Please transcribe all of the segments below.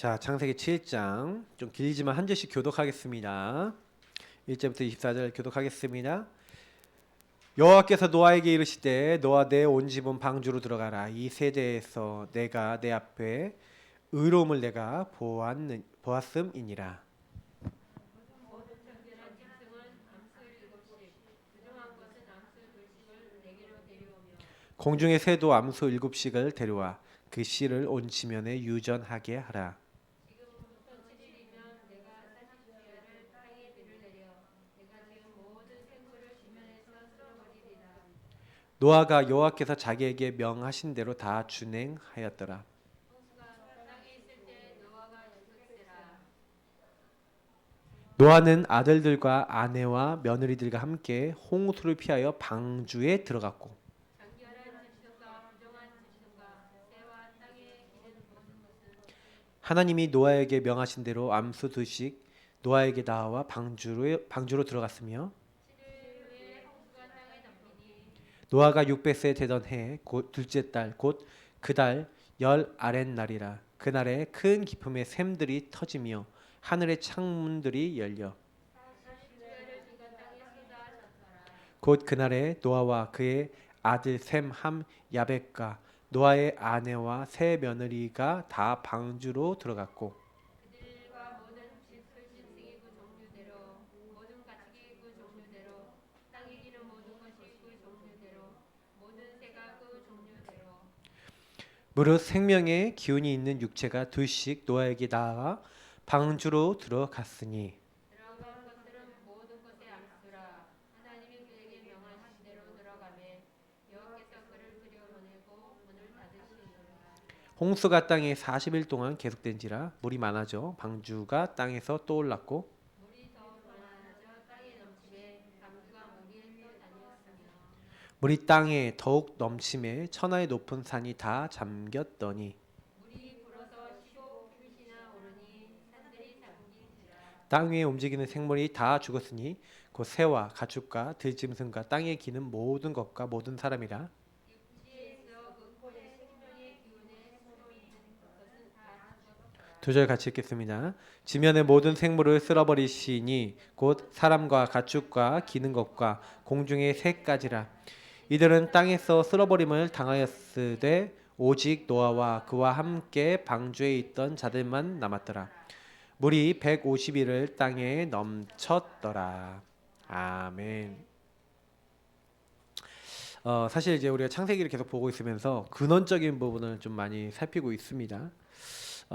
자, 창세기 7장 좀 길지만 한 절씩 교독하겠습니다. 1절부터 24절 교독하겠습니다. 여호와께서 노아에게 이르시되 너와 내 온 집은 방주로 들어가라. 이 세대에서 내가 내 앞에 의로움을 내가 보았음이니라. 공중의 새도 암수 7씩을 데려와 그 씨를 온 지면에 유전하게 하라. 노아가 여호와께서 자기에게 명하신 대로 다 준행하였더라. 노아는 아들들과 아내와 며느리들과 함께 홍수를 피하여 방주에 들어갔고 하나님이 노아에게 명하신 대로 암수 2씩 노아에게 나와 방주로 들어갔으며 노아가 600세 되던 해 곧 둘째 달 곧 그 달 열 아랫날이라. 그날에 큰 기품의 샘들이 터지며 하늘의 창문들이 열려 곧 그날에 노아와 그의 아들 셈, 함, 야벳과 노아의 아내와 세 며느리가 다 방주로 들어갔고 무릇 생명의 기운이 있는 육체가 둘씩 노아에게 나아 방주로 들어갔으니 홍수가 땅에 40일 동안 계속된지라 물이 많아져 방주가 땅에서 떠올랐고 물이 땅에 더욱 넘침에 천하의 높은 산이 다 잠겼더니 땅 위에 움직이는 생물이 다 죽었으니 곧 새와 가축과 들짐승과 땅에 기는 모든 것과 모든 사람이라. 두 절 같이 읽겠습니다. 지면의 모든 생물을 쓸어버리시니 곧 사람과 가축과 기는 것과 공중의 새까지라. 이들은 땅에서 쓸어버림을 당하였으되 오직 노아와 그와 함께 방주에 있던 자들만 남았더라. 물이 150일을 땅에 넘쳤더라. 아멘. 사실 이제 우리가 창세기를 계속 보고 있으면서 근원적인 부분을 좀 많이 살피고 있습니다.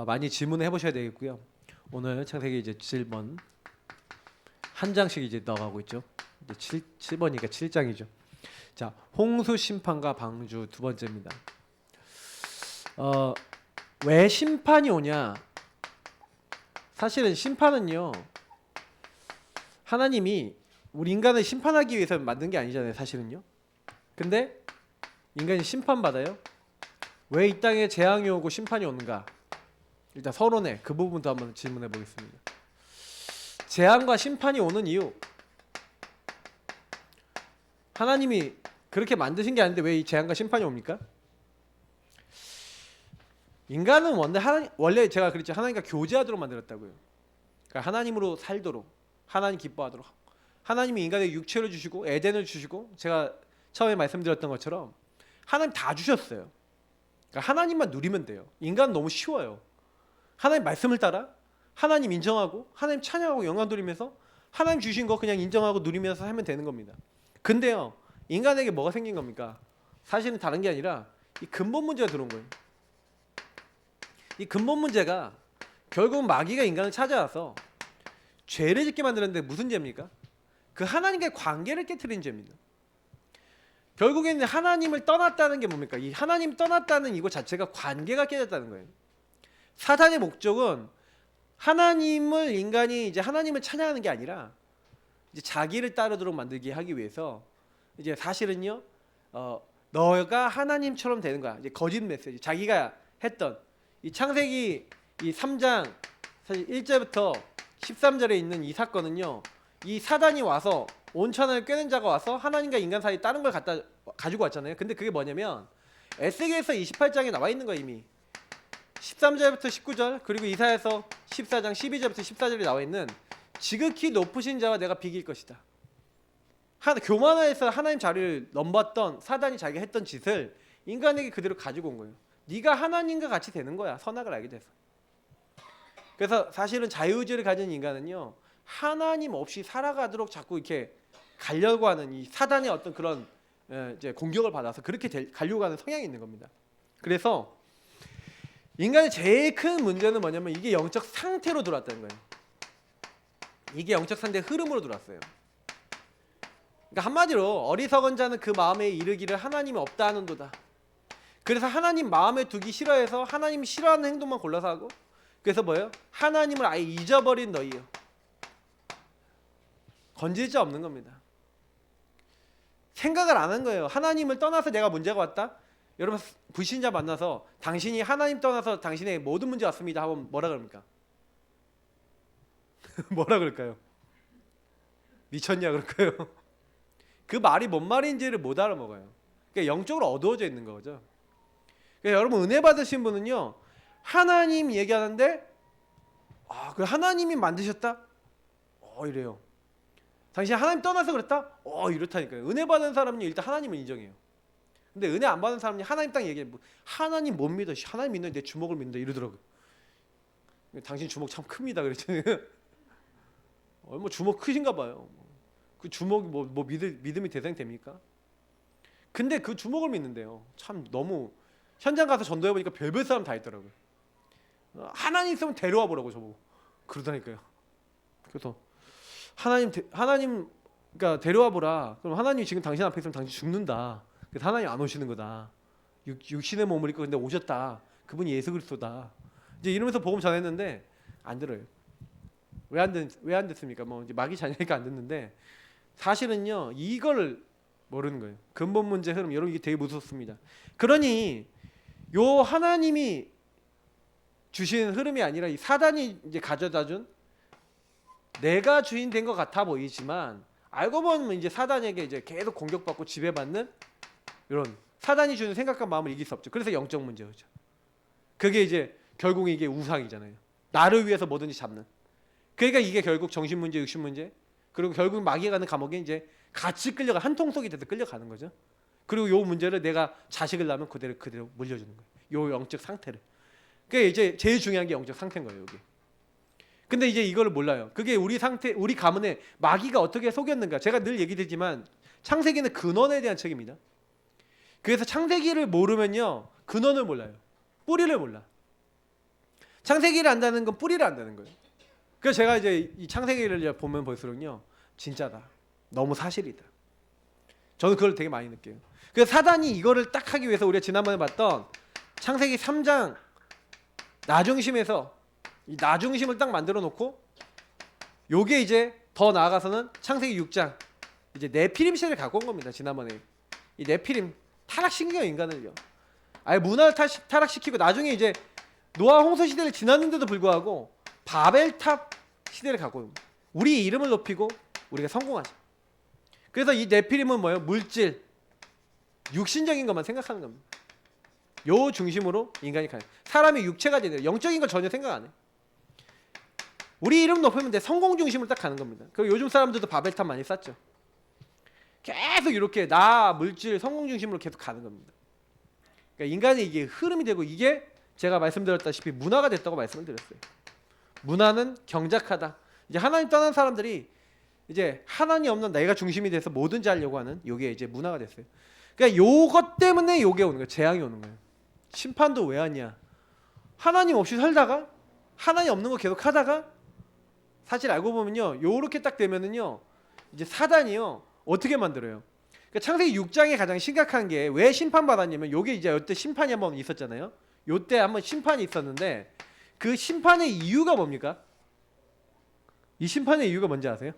많이 질문을 해보셔야 되겠고요. 오늘 창세기 이제 7번 한 장씩 이제 넣어가고 있죠. 이제 7번이니까 7장이죠. 자, 홍수 심판과 방주 두 번째입니다. 왜 심판이 오냐? 사실은 심판은요, 하나님이 우리 인간을 심판하기 위해서 만든 게 아니잖아요, 사실은요. 근데 인간이 심판받아요. 왜 이 땅에 재앙이 오고 심판이 오는가? 일단 서론에 그 부분도 한번 질문해 보겠습니다. 재앙과 심판이 오는 이유, 하나님이 그렇게 만드신 게 아닌데 왜 이 재앙과 심판이 옵니까? 인간은 원래 제가 그랬죠. 하나님과 교제하도록 만들었다고요. 그러니까 하나님으로 살도록, 하나님 기뻐하도록. 하나님이 인간에게 육체를 주시고 에덴을 주시고 제가 처음에 말씀드렸던 것처럼 하나님 다 주셨어요. 그러니까 하나님만 누리면 돼요. 인간은 너무 쉬워요. 하나님 말씀을 따라 하나님 인정하고 하나님 찬양하고 영광 돌리면서 하나님 주신 거 그냥 인정하고 누리면서 하면 되는 겁니다. 근데요, 인간에게 뭐가 생긴 겁니까? 사실은 다른 게 아니라 이 근본 문제가 들어온 거예요. 이 근본 문제가 결국 마귀가 인간을 찾아와서 죄를 짓게 만드는데 무슨 죄입니까? 그 하나님과의 관계를 깨트린 죄입니다. 결국에는 하나님을 떠났다는 게 뭡니까? 이 하나님 떠났다는 이거 자체가 관계가 깨졌다는 거예요. 사단의 목적은 하나님을 인간이 이제 하나님을 찬양하는 게 아니라 이제 자기를 따르도록 만들게 하기 위해서 이제 사실은요, 너가 하나님처럼 되는 거야. 이제 거짓 메시지. 자기가 했던 이 창세기 이 3장 사실 1절부터 13절에 있는 이 사건은요, 이 사단이 와서 온 천하를 꿰는 자가 와서 하나님과 인간 사이 다른 걸 가지고 왔잖아요. 근데 그게 뭐냐면 에스겔서 28장에 나와 있는 거예요. 이미 13절부터 19절 그리고 이사야서 14장 12절부터 14절에 나와 있는 지극히 높으신 자와 내가 비길 것이다. 교만하여서 하나님 자리를 넘봤던 사단이 자기가 했던 짓을 인간에게 그대로 가지고 온 거예요. 네가 하나님과 같이 되는 거야. 선악을 알게 돼서. 그래서 사실은 자유의지를 가진 인간은요, 하나님 없이 살아가도록 자꾸 이렇게 가려고 하는 이 사단의 어떤 그런 이제 공격을 받아서 그렇게 가려고 하는 성향이 있는 겁니다. 그래서 인간의 제일 큰 문제는 뭐냐면 이게 영적 상태로 들어왔다는 거예요. 이게 영적 상태의 흐름으로 들어왔어요. 그러니까 한마디로 어리석은 자는 그 마음에 이르기를 하나님이 없다 하는도다. 그래서 하나님 마음에 두기 싫어해서 하나님이 싫어하는 행동만 골라서 하고, 그래서 뭐예요? 하나님을 아예 잊어버린 너희요. 건질 자 없는 겁니다. 생각을 안 한 거예요. 하나님을 떠나서 내가 문제가 왔다? 여러분 불신자 만나서 당신이 하나님 떠나서 당신의 모든 문제 왔습니다 하면 뭐라 그럽니까? 뭐라 그럴까요? 미쳤냐 그럴까요? 그 말이 뭔 말인지를 못 알아먹어요. 그러니까 영적으로 어두워져 있는 거죠. 그러니까 여러분 은혜 받으신 분은요, 하나님 얘기하는데 그 하나님이 만드셨다? 이래요. 당신 하나님 떠나서 그랬다? 이렇다니까요. 은혜 받은 사람은 일단 하나님을 인정해요. 근데 은혜 안 받은 사람이 하나님 딱 얘기해. 하나님 못 믿어. 하나님 믿는데 내 주먹을 믿는다 이러더라고요. 당신 주먹 참 큽니다 그랬더니 뭐 주먹 크신가 봐요. 그 주먹이 뭐 믿음이 대상이 됩니까? 근데 그 주먹을 믿는데요. 참 너무 현장 가서 전도해 보니까 별별 사람 다 있더라고요. 하나님 있으면 데려와 보라고 저보고 그러다니까요. 그래서 하나님 그러니까 데려와 보라. 그럼 하나님이 지금 당신 앞에 있으면 당신 죽는다. 그래서 하나님 안 오시는 거다. 육신의 몸을 입고 근데 오셨다. 그분이 예수 그리스도다. 이제 이러면서 복음 전했는데 안 들어요. 왜 안 듣습니까? 뭐 이제 마귀 자녀니까 안 듣는데 사실은요 이걸 모르는 거예요. 근본 문제 흐름. 여러분 이게 되게 무섭습니다. 그러니 요 하나님이 주신 흐름이 아니라 이 사단이 이제 가져다준 내가 주인 된 것 같아 보이지만 알고 보면 이제 사단에게 이제 계속 공격받고 지배받는 이런 사단이 주는 생각과 마음을 이길 수 없죠. 그래서 영적 문제죠. 그게 이제 결국 이게 우상이잖아요. 나를 위해서 뭐든지 잡는. 그러니까 이게 결국 정신 문제, 육신 문제, 그리고 결국 마귀가 가는 감옥에 이제 같이 끌려가 한 통속이 돼서 끌려가는 거죠. 그리고 요 문제를 내가 자식을 낳으면 그대로 물려주는 거예요. 요 영적 상태를. 그게 이제 제일 중요한 게 영적 상태인 거예요, 여기. 근데 이제 이거를 몰라요. 그게 우리 가문에 마귀가 어떻게 속였는가. 제가 늘 얘기드리지만 창세기는 근원에 대한 책입니다. 그래서 창세기를 모르면요 근원을 몰라요. 뿌리를 몰라. 창세기를 안다는 건 뿌리를 안다는 거예요. 그래서 제가 이제 이 창세기를 보면 볼수록요 진짜다. 너무 사실이다. 저는 그걸 되게 많이 느껴요. 그래서 사단이 이거를 딱 하기 위해서 우리가 지난번에 봤던 창세기 3장 나중심에서 이 나중심을 딱 만들어 놓고 요게 이제 더 나아가서는 창세기 6장 이제 네피림 시대를 갖고 온 겁니다. 지난번에 이 네피림 타락시킨 인간을요. 아예 문화를 타락시키고 나중에 이제 노아 홍수 시대를 지났는데도 불구하고 바벨탑 시대를 갖고 옵니다. 우리 이름을 높이고 우리가 성공하자. 그래서 이 네피림은 뭐예요? 물질, 육신적인 것만 생각하는 겁니다. 요 중심으로 인간이 가요. 사람이 육체가 되네요. 영적인 걸 전혀 생각 안 해. 우리 이름 높이면 돼. 성공 중심으로 딱 가는 겁니다. 그리고 요즘 사람들도 바벨탑 많이 쌓죠. 계속 이렇게 나, 물질, 성공 중심으로 계속 가는 겁니다. 그러니까 인간의 이게 흐름이 되고 이게 제가 말씀드렸다시피 문화가 됐다고 말씀을 드렸어요. 문화는 경작하다. 이제 하나님 떠난 사람들이 이제 하나님 없는 내가 중심이 돼서 뭐든지 하려고 하는 요게 이제 문화가 됐어요. 그러니까 요것 때문에 요게 오는 거예요. 재앙이 오는 거예요. 심판도 왜 왔냐? 하나님 없이 살다가 하나님 없는 거 계속 하다가 사실 알고 보면요. 요렇게 딱 되면은요. 이제 사단이요. 어떻게 만들어요? 그러니까 창세기 6장에 가장 심각한 게 왜 심판받았냐면 요게 이제 요때 심판이 한번 있었잖아요. 요때 한번 심판이 있었는데 그 심판의 이유가 뭡니까? 이 심판의 이유가 뭔지 아세요?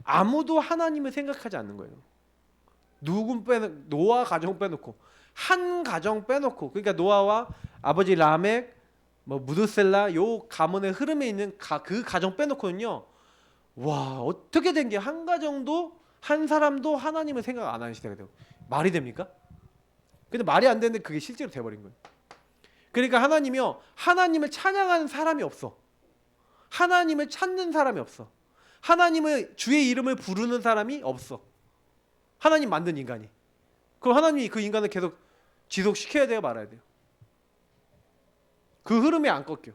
아무도 하나님을 생각하지 않는 거예요. 노아 가정 빼놓고 한 가정 빼놓고 그러니까 노아와 아버지 라멕 뭐 무드셀라 요 가문의 흐름에 있는 그 가정 빼놓고는요. 와 어떻게 된 게 한 가정도 한 사람도 하나님을 생각 안 하는 시대가 되고 말이 됩니까? 근데 말이 안 되는데 그게 실제로 돼버린 거예요. 그러니까 하나님이요, 하나님을 찬양하는 사람이 없어. 하나님을 찾는 사람이 없어. 하나님의 주의 이름을 부르는 사람이 없어. 하나님 만든 인간이. 그럼 하나님이 그 인간을 계속 지속시켜야 돼요, 말아야 돼요? 그 흐름이 안 꺾여.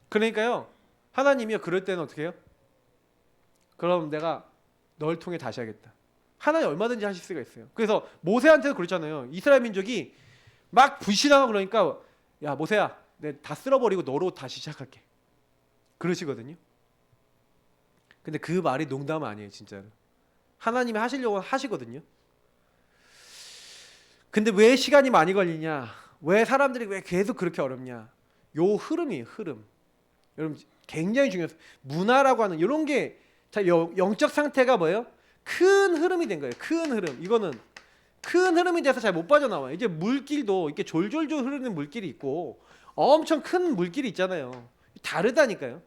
그러니까요, 하나님이요, 그럴 때는 어떻게 해요? 그럼 내가 널 통해 다시 하겠다. 하나님 얼마든지 하실 수가 있어요. 그래서 모세한테도 그렇잖아요. 이스라엘 민족이 막 불신하고 그러니까, 야 모세야, 내가 다 쓸어버리고 너로 다시 시작할게. 그러시거든요. 근데 그 말이 농담 아니에요, 진짜로. 하나님이 하시려고 하시거든요. 근데 왜 시간이 많이 걸리냐? 왜 사람들이 왜 계속 그렇게 어렵냐? 요 흐름이에요, 흐름. 여러분 굉장히 중요해요. 문화라고 하는 이런 게 자, 영적 상태가 뭐예요? 큰 흐름이 된 거예요. 큰 흐름. 이거는 큰 흐름이 돼서 잘 못 빠져나와요. 이제 물길도 이렇게 졸졸졸 흐르는 물길이 있고 엄청 큰 물길이 있잖아요. 다르다니까요.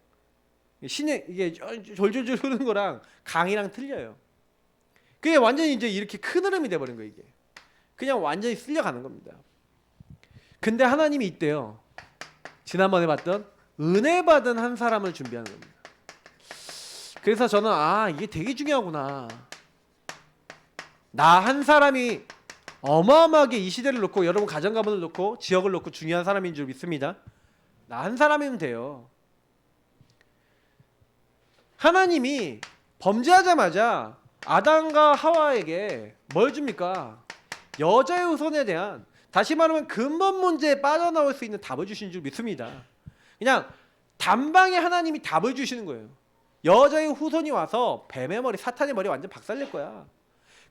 신의 이게 졸졸졸 흐르는 거랑 강이랑 틀려요. 그게 완전히 이제 이렇게 큰 흐름이 돼 버린 거예요, 이게. 그냥 완전히 쓸려가는 겁니다. 근데 하나님이 있대요. 지난번에 봤던 은혜 받은 한 사람을 준비하는 겁니다. 그래서 저는 이게 되게 중요하구나. 나 한 사람이 어마어마하게 이 시대를 놓고 여러분 가정 가문을 놓고 지역을 놓고 중요한 사람인 줄 믿습니다. 나 한 사람이면 돼요. 하나님이 범죄하자마자 아담과 하와에게 뭘 줍니까? 여자의 후손에 대한, 다시 말하면 근본 문제에 빠져나올 수 있는 답을 주신 줄 믿습니다. 그냥 단방에 하나님이 답을 주시는 거예요. 여자의 후손이 와서 뱀의 머리, 사탄의 머리 완전 박살낼 거야.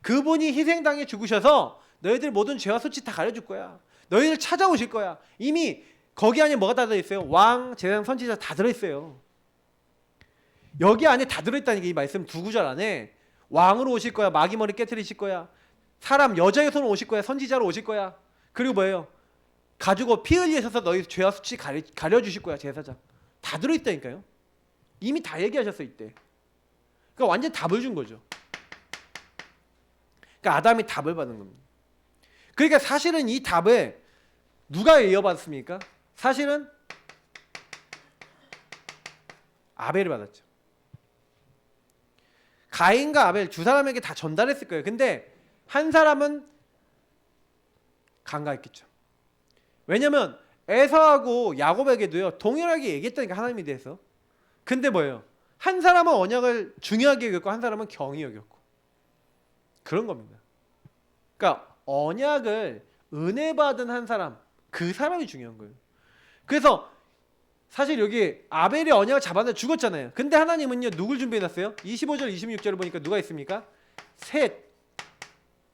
그분이 희생당해 죽으셔서 너희들 모든 죄와 수치 다 가려줄 거야. 너희들 찾아오실 거야. 이미 거기 안에 뭐가 다 들어있어요? 왕, 제사장, 선지자 다 들어있어요. 여기 안에 다 들어있다니까. 이 말씀 두 구절 안에 왕으로 오실 거야. 마귀 머리 깨트리실 거야. 사람, 여자의 손으로 오실 거야. 선지자로 오실 거야. 그리고 뭐예요? 가지고 피 흘리셔서 너희 죄와 수치 가려주실 거야. 제사장. 다 들어있다니까요. 이미 다 얘기하셨어 이때. 그러니까 완전 답을 준 거죠. 그러니까 아담이 답을 받는 겁니다. 그러니까 사실은 이 답을 누가 이어받았습니까? 사실은 아벨이 받았죠. 가인과 아벨 두 사람에게 다 전달했을 거예요. 근데 한 사람은 간과했겠죠. 왜냐면 에서하고 야곱에게도요 동일하게 얘기했다니까, 하나님에 대해서. 근데 뭐예요? 한 사람은 언약을 중요하게 여겼고 한 사람은 경히 여겼고, 그런 겁니다. 그러니까 언약을 은혜 받은 한 사람, 그 사람이 중요한 거예요. 그래서 사실 여기 아벨이 언약을 잡았는데 죽었잖아요. 근데 하나님은요 누굴 준비해놨어요? 25절 26절을 보니까 누가 있습니까?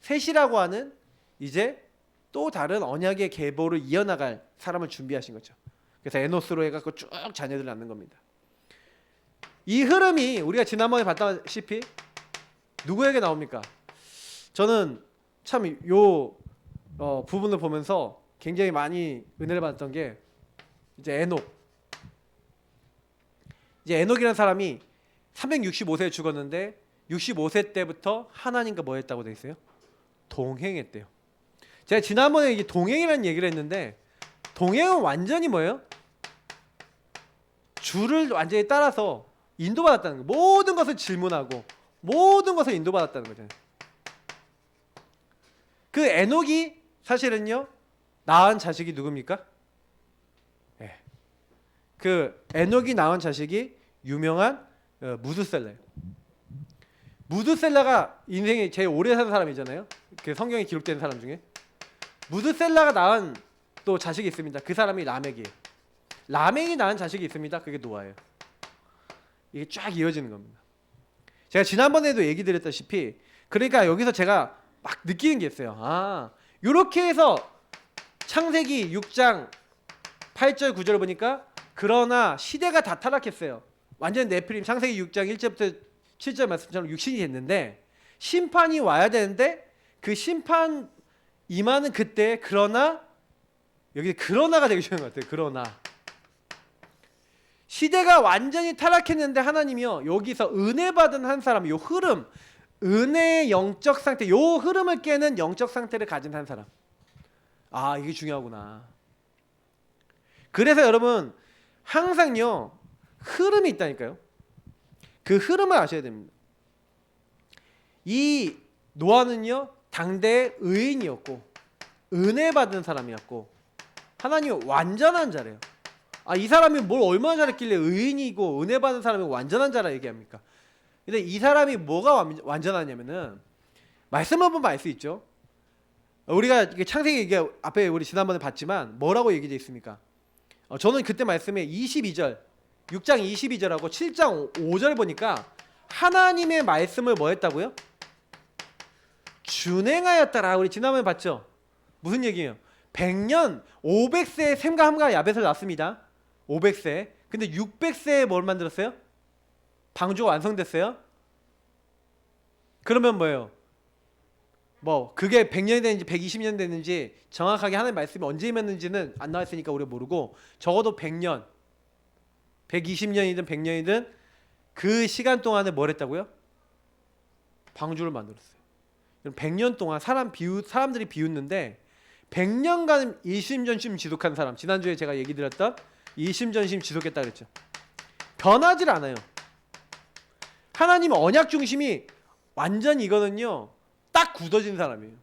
셋이라고 하는 이제 또 다른 언약의 계보를 이어나갈 사람을 준비하신 거죠. 그래서 에노스로 해갖고 쭉 자녀들 낳는 겁니다. 이 흐름이 우리가 지난번에 봤다시피 누구에게 나옵니까? 저는 참 요 부분을 보면서 굉장히 많이 은혜를 받았던 게 이제 이제 에녹이라는 사람이 365세에 죽었는데 65세 때부터 하나님과 뭐 했다고 돼 있어요? 동행했대요. 제가 지난번에 이게 동행이라는 얘기를 했는데, 동행은 완전히 뭐예요? 주를 완전히 따라서 인도받았다는 거예요. 모든 것을 질문하고 모든 것을 인도받았다는 거잖아요. 그 에녹이 사실은요 낳은 자식이 누굽니까? 네. 그 에녹이 낳은 자식이 유명한 무드셀라예요. 무드셀라가 인생에 제일 오래 산 사람이잖아요. 그 성경에 기록된 사람 중에. 무드셀라가 낳은 또 자식이 있습니다. 그 사람이 라멕이에요. 라멕이 낳은 자식이 있습니다. 그게 노아예요. 이게 쫙 이어지는 겁니다. 제가 지난번에도 얘기 드렸다시피, 그러니까 여기서 제가 막 느끼는 게 있어요. 이렇게 해서 창세기 6장 8절 9절을 보니까, 그러나 시대가 다 타락했어요. 완전 네피림, 창세기 6장 1절부터 7절 말씀처럼 육신이 됐는데 심판이 와야 되는데, 그 심판 임하는 그때 그러나, 여기 그러나가 되게 중요한 것 같아요. 그러나 시대가 완전히 타락했는데 하나님이요 여기서 은혜 받은 한 사람, 요 흐름, 은혜의 영적 상태, 요 흐름을 깨는 영적 상태를 가진 한 사람. 이게 중요하구나. 그래서 여러분 항상요 흐름이 있다니까요. 그 흐름을 아셔야 됩니다. 이 노아는요 당대의 의인이었고 은혜 받은 사람이었고 하나님 완전한 자래요. 이 사람이 뭘 얼마나 잘했길래 의인이고 은혜 받은 사람이 완전한 자라 얘기합니까? 근데 이 사람이 뭐가 완전하냐면은 말씀을 보면 알 수 있죠. 우리가 창세기 얘기 앞에 우리 지난번에 봤지만 뭐라고 얘기되어 있습니까? 저는 그때 말씀에 22절 6장 22절하고 7장 5절 보니까 하나님의 말씀을 뭐 했다고요? 준행하였다라. 우리 지난번에 봤죠? 무슨 얘기예요? 100년 500세에 셈과 함과 야벳을 낳습니다. 500세. 근데 600세에 뭘 만들었어요? 방주가 완성됐어요? 그러면 뭐예요? 뭐 그게 100년이 됐는지 120년 됐는지 정확하게 하나님 말씀이 언제 임했는지는 안 나왔으니까 우리가 모르고 적어도 100년 120년이든 100년이든 그 시간 동안에 뭘 했다고요? 방주를 만들었어요. 100년 동안 사람들이 비웃는데 100년간 일심전심 지속한 사람, 지난주에 제가 얘기 드렸던 일심전심 지속했다 그랬죠. 변하질 않아요. 하나님 언약 중심이 완전히 이거는요 딱 굳어진 사람이에요.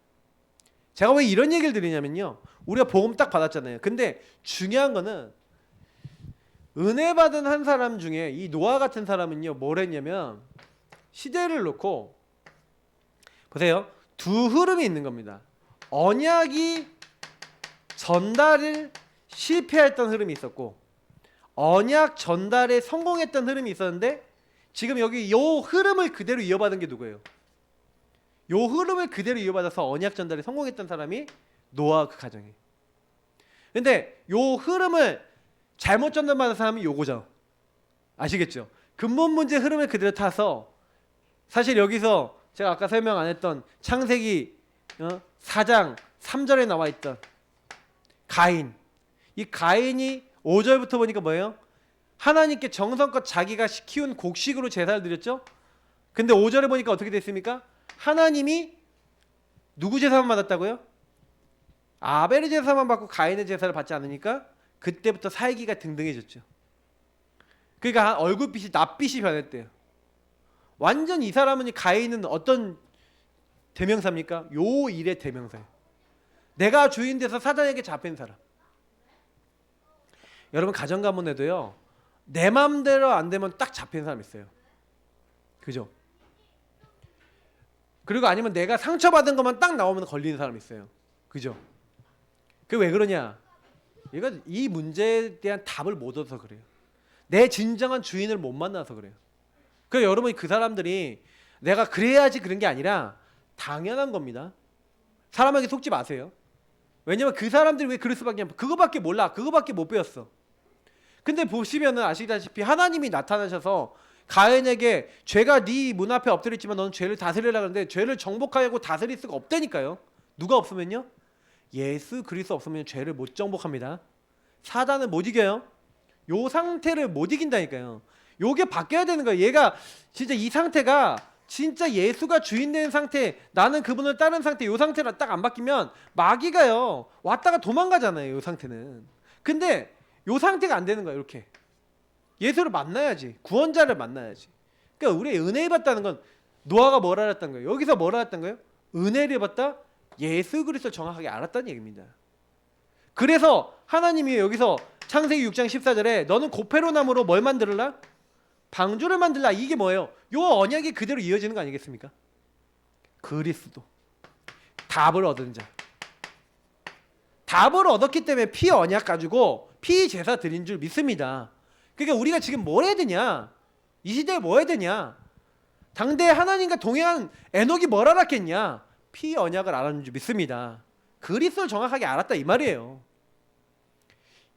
제가 왜 이런 얘기를 드리냐면요, 우리가 복음 딱 받았잖아요. 근데 중요한 거는 은혜 받은 한 사람 중에 이 노아 같은 사람은요 뭘 했냐면 시대를 놓고 보세요. 두 흐름이 있는 겁니다. 언약이 전달을 실패했던 흐름이 있었고 언약 전달에 성공했던 흐름이 있었는데 지금 여기 요 흐름을 그대로 이어받은 게 누구예요? 요 흐름을 그대로 이어받아서 언약 전달에 성공했던 사람이 노아 그 가정이에요. 근데 요 흐름을 잘못 전달받은 사람이 요거죠. 아시겠죠? 근본 문제 흐름을 그대로 타서 사실 여기서 제가 아까 설명 안 했던 창세기 4장 3절에 나와 있던 가인, 이 가인이 5절부터 보니까 뭐예요? 하나님께 정성껏 자기가 키운 곡식으로 제사를 드렸죠? 근데 5절에 보니까 어떻게 됐습니까? 하나님이 누구 제사만 받았다고요? 아벨의 제사만 받고 가인의 제사를 받지 않으니까 그때부터 살기가 등등해졌죠. 그러니까 얼굴빛이 낯빛이 변했대요. 완전 이 사람은 가인은 어떤 대명사입니까? 요 일의 대명사예요. 내가 주인 돼서 사단에게 잡힌 사람. 여러분 가정 가문에도요 내 마음대로 안 되면 딱 잡힌 사람 있어요. 그죠? 그리고 아니면 내가 상처받은 것만 딱 나오면 걸리는 사람 있어요. 그죠? 그게 왜 그러냐? 얘가 이 문제에 대한 답을 못 얻어서 그래요. 내 진정한 주인을 못 만나서 그래요. 그래서 여러분이 그 사람들이 내가 그래야지 그런 게 아니라 당연한 겁니다. 사람에게 속지 마세요. 왜냐면 그 사람들이 왜 그럴 수밖에 없냐? 그거밖에 몰라. 그거밖에 못 배웠어. 근데 보시면은 아시다시피 하나님이 나타나셔서 가인에게 죄가 네 문 앞에 엎드렸지만 너는 죄를 다스리라 그러는데 죄를 정복하고 다스릴 수가 없다니까요. 누가 없으면요? 예수 그리스도 없으면 죄를 못 정복합니다. 사단은 못 이겨요. 요 상태를 못 이긴다니까요. 요게 바뀌어야 되는 거예요. 얘가 진짜 이 상태가 진짜 예수가 주인 된 상태, 나는 그분을 따른 상태, 요 상태가 딱 안 바뀌면 마귀가요 왔다가 도망가잖아요. 요 상태는. 근데 요 상태가 안 되는 거예요. 이렇게 예수를 만나야지, 구원자를 만나야지. 그러니까 우리 은혜 받다는 건 노아가 뭘 알았던 거예요? 여기서 뭘 알았던 거예요? 은혜를 받다 예수 그리스도를 정확하게 알았다는 얘기입니다. 그래서 하나님이 여기서 창세기 6장 14절에 너는 고페로나무로 뭘 만들라? 방주를 만들라. 이게 뭐예요? 요 언약이 그대로 이어지는 거 아니겠습니까? 그리스도 답을 얻은 자, 답을 얻었기 때문에 피 언약 가지고 피 제사 드린 줄 믿습니다. 그러니까 우리가 지금 뭘 해야 되냐? 이 시대에 뭐 해야 되냐? 당대 하나님과 동행한 에녹이 뭘 알았겠냐? 피 언약을 알았는 줄 믿습니다. 그리스도를 정확하게 알았다 이 말이에요.